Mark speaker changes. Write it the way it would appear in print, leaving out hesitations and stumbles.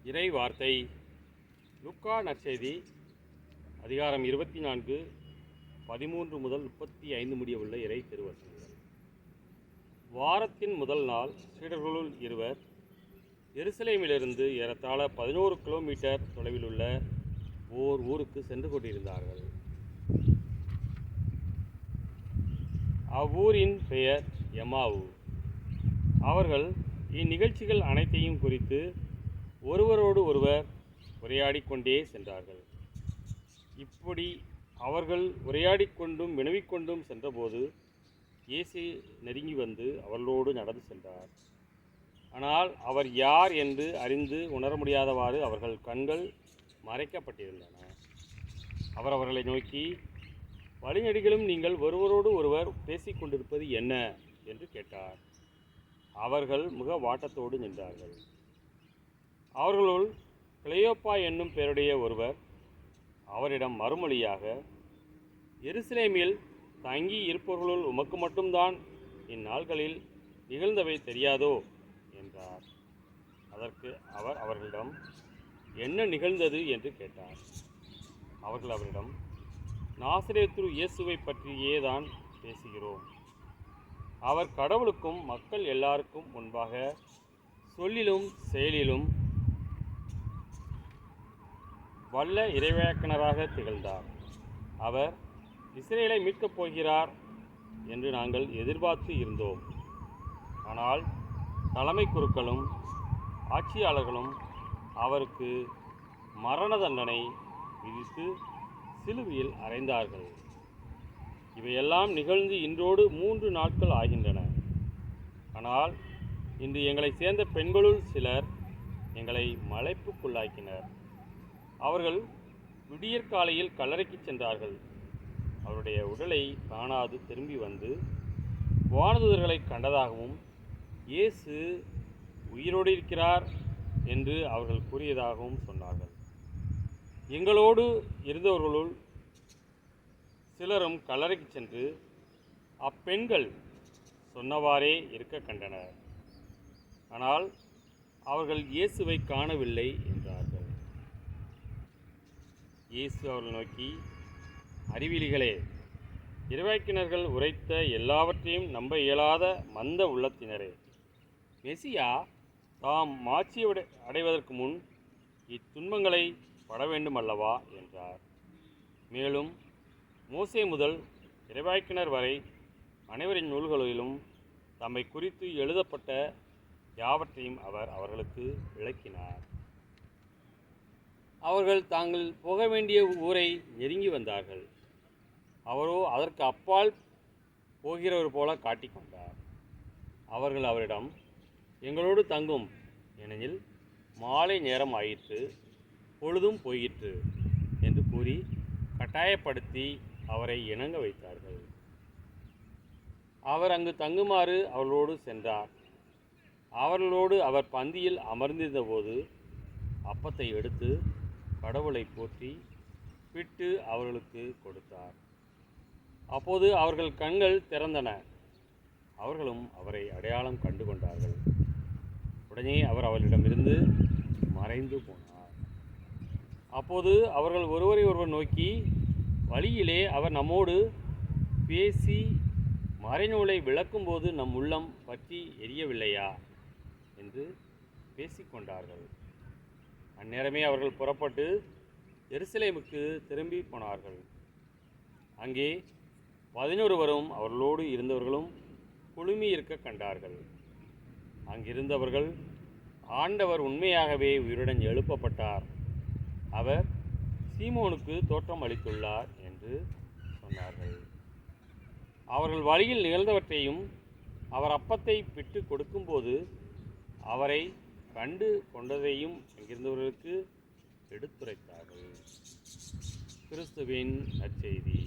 Speaker 1: இறை வார்த்தை லூக்கா நற்செய்தி அதிகாரம் 24 13 முதல் 35 முடிய உள்ள இறை திருவசனங்கள். வாரத்தின் முதல் நாள் சீடர்களுள் இருவர் எருசலேமிலிருந்து ஏறத்தாழ 11 கிலோமீட்டர் தொலைவில் உள்ள ஓர் ஊருக்கு சென்று கொண்டிருந்தார்கள். அவ்வூரின் பெயர் எம்மாவு. அவர்கள் இந்நிகழ்ச்சிகள் அனைத்தையும் குறித்து ஒருவரோடு ஒருவர் உரையாடி கொண்டே சென்றார்கள். இப்படி அவர்கள் உரையாடி கொண்டும் வினவிக்கொண்டும் சென்றபோது இயேசு நெருங்கி வந்து அவர்களோடு நடந்து சென்றார். ஆனால் அவர் யார் என்று அறிந்து உணர முடியாதவாறு அவர்கள் கண்கள் மறைக்கப்பட்டிருந்தன. அவர் அவர்களை நோக்கி, வழிநெடுகிலும் நீங்கள் ஒருவரோடு ஒருவர் பேசிக்கொண்டிருப்பது என்ன என்று கேட்டார். அவர்கள் முக வாட்டத்தோடு நின்றார்கள். அவர்களுள் கிளையோப்பா என்னும் பெயருடைய ஒருவர் அவரிடம் மறுமொழியாக, எருசலேமில் தங்கி இருப்பவர்களுள் உமக்கு மட்டும்தான் இந்நாள்களில் நிகழ்ந்தவை தெரியாதோ என்றார். அதற்கு அவர் அவர்களிடம், என்ன நிகழ்ந்தது என்று கேட்டார். அவர்கள் அவரிடம், நாசரேத்து இயேசுவை பற்றியே தான் பேசுகிறோம். அவர் கடவுளுக்கும் மக்கள் எல்லாருக்கும் முன்பாக சொல்லிலும் செயலிலும் வல்ல இறைவாக்கினராக திகழ்ந்தார். அவர் இஸ்ரேலை மீட்கப் போகிறார் என்று நாங்கள் எதிர்பார்த்து இருந்தோம். ஆனால் தலைமை குருக்களும் ஆட்சியாளர்களும் அவருக்கு மரண தண்டனை விதித்து சிலுவையில் அறைந்தார்கள். இவையெல்லாம் நிகழ்ந்து இன்றோடு 3 நாட்கள் ஆகின்றன. ஆனால் இன்று எங்களை சேர்ந்த பெண்களுள் சிலர் எங்களை மலைப்புக்குள்ளாக்கினர். அவர்கள் விடியற்காலையில் கல்லறைக்கு சென்றார்கள். அவருடைய உடலை காணாது திரும்பி வந்து வானதூதர்களை கண்டதாகவும் இயேசு உயிரோடு இருக்கிறார் என்று அவர்கள் கூறியதாகவும் சொன்னார்கள். எங்களோடு இருந்தவர்களுள் சிலரும் கல்லறைக்கு சென்று அப்பெண்கள் சொன்னவாறே இருக்க கண்டனர். ஆனால் அவர்கள் இயேசுவை காணவில்லை என்றார்கள். இயேசு அவர்கள் நோக்கி, அறிவிலிகளே, இறைவாக்கினர்கள் உரைத்த எல்லாவற்றையும் நம்ப இயலாத மந்த உள்ளத்தினரே, மெசியா தாம் மாட்சி அடைவதற்கு முன் இத்துன்பங்களை பட வேண்டும் அல்லவா என்றார். மேலும் மோசே முதல் இறைவாக்கினர் வரை அனைவரின் நூல்களிலும் தம்மை குறித்து எழுதப்பட்ட யாவற்றையும் அவர் அவர்களுக்கு விளக்கினார். அவர்கள் தாங்கள் போக வேண்டிய ஊரை நெருங்கி வந்தார்கள். அவரோ அதற்கு அப்பால் போகிறவர் போல காட்டிக்கொண்டார். அவர்கள் அவரிடம், எங்களோடு தங்கும், ஏனெனில் மாலை நேரம் ஆயிற்று, பொழுதும் போயிற்று என்று கூறி கட்டாயப்படுத்தி அவரை இணங்க வைத்தார்கள். அவர் அங்கு தங்குமாறு அவர்களோடு சென்றார். அவர்களோடு அவர் பந்தியில் அமர்ந்திருந்தபோது அப்பத்தை எடுத்து கடவுளை போற்றி பிட்டு அவர்களுக்கு கொடுத்தார். அப்போது அவர்கள் கண்கள் திறந்தன. அவர்களும் அவரை அடையாளம் கண்டு கொண்டார்கள். உடனே அவர் அவர்களிடமிருந்து மறைந்து போனார். அப்போது அவர்கள் ஒருவரை ஒருவர் நோக்கி, வழியிலே அவர் நம்மோடு பேசி மறைநூலை விளக்கும்போது நம் உள்ளம் பற்றி எரியவில்லையா என்று பேசிக்கொண்டார்கள். அந்நேரமே அவர்கள் புறப்பட்டு எருசலேமுக்கு திரும்பி போனார்கள். அங்கே 11 அவர்களோடு இருந்தவர்களும் குழுமி இருக்க கண்டார்கள். அங்கிருந்தவர்கள், ஆண்டவர் உண்மையாகவே உயிருடன் எழுப்பப்பட்டார், அவர் சீமோனுக்கு தோற்றம் அளித்துள்ளார் என்று சொன்னார்கள். அவர்கள் வழியில் நிகழ்ந்தவற்றையும் அவர் அப்பத்தை பிட்டு கொடுக்கும்போது அவரை கண்டு கொண்டதையும் அங்கிருந்தவர்களுக்கு எடுத்துரைத்தார்கள். கிறிஸ்துவின் நற்செய்தி.